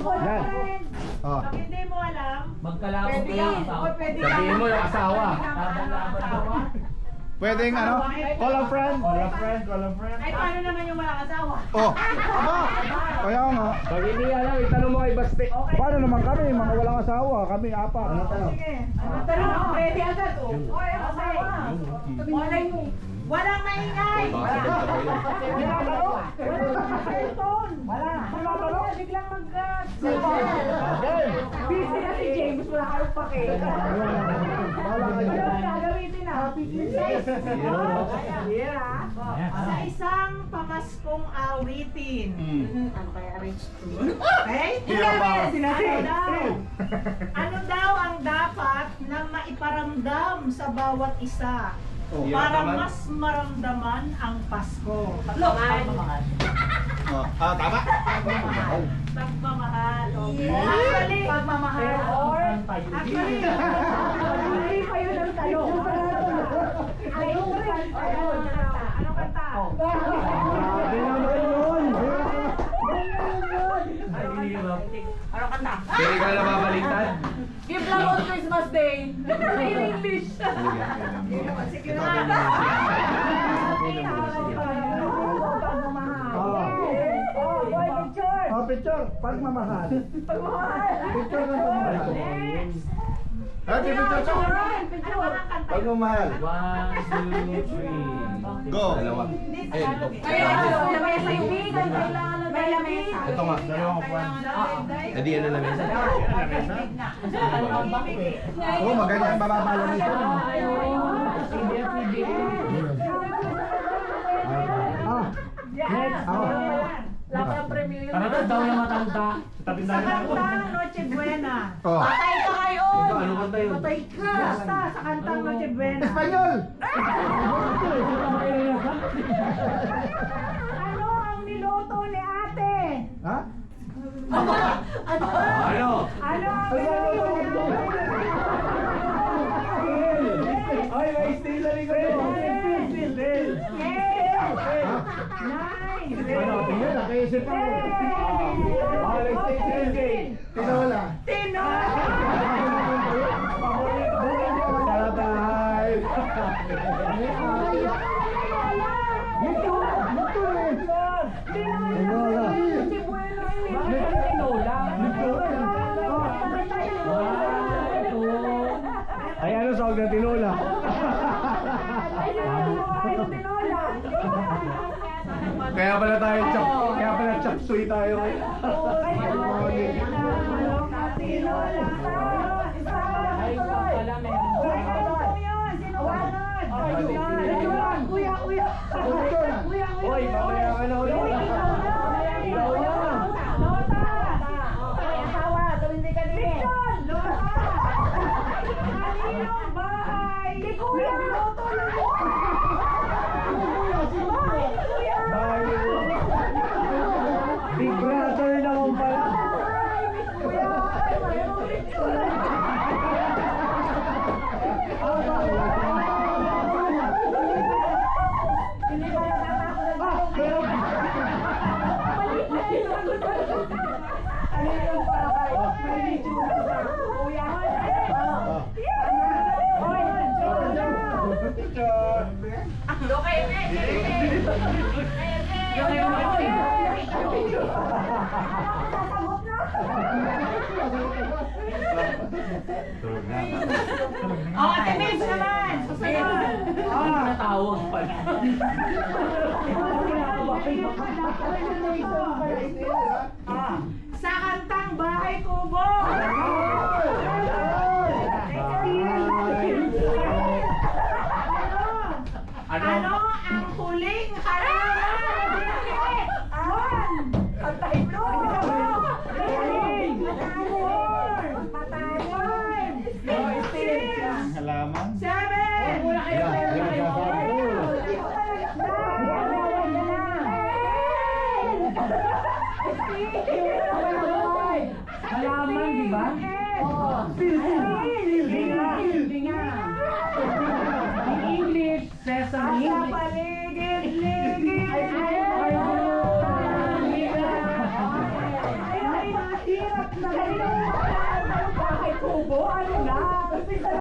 Yan. Oh. Pag hindi mo alam, Magkalabot ko yung asawa. Sabihin mo yung asawa. Pwedeng ano? Call a friend. Call a friend. Call a friend. ay paano naman yung walang asawa? Oh. Aba. Kaya nga. Pag hindi alam, itanong mo kay Baste. Paano naman kami? Mga walang asawa. Kami apat. Ano tanong? Sige. Ano tanong? Pwede agad. Oy, asawa. Walang maingay. Walang cellphone. Wala. Biglang mag-cellphone. Busy na si James. Wala kayong pake. Wala gagamitin na. Sa isang pamaskong awitin. Okay? Ano daw ang dapat na maiparamdam sa bawat isa para mas maramdaman ang Pasko? Pagmamahal. Oh. Ah, tama? Pagmamahal. Actually, pagmamahal. Actually, hindi pa yun ang tanong. Anong kanta? Anong kanta? Hindi ka na babaliktad. Give love on Christmas Day. In English. Sige na. Oh, picture. Pagmamahal. Picture ng pagmamahal. Happy picture ko. Pagmamahal. 1, 2, 3. Go. Dalawa. May lamesa. Ito nga, dalawang upuan. Hindi yan na lamesa. Oo, maganda ang bababala nito. Ah, next. Ano daw yung matanda? Sa kantang Noche Buena. Oh. Patay ka kayo! Ito, ano kanta yun? Patay ka! Basta sa kantang Noche Buena. Espanyol! Ano ang niluto ni ate? Ha? Ano? Ano ang niluto ni ate? Ay, may steel na rin kayo. Ano, tingnan, nakaisip ako. Tinola. Talatay. Ay, ano sawag ng tinola? Kaya pala chop suey tayo ngayon. Hoy, mamaya ka na ulit. Ikaw yan. Big brother naman pala. Oh, Ate Miss naman! Susunod! Natawag pala. Sa kantang Bahay Kubo! Ano ang huling halaman? Pantahin mo! Halaman. 7! Wala kayo Halaman, di ba? In English, sesame. Sa paligid-ligid. Ay, mahirap Kanina mo pa kahit tubo, ano na?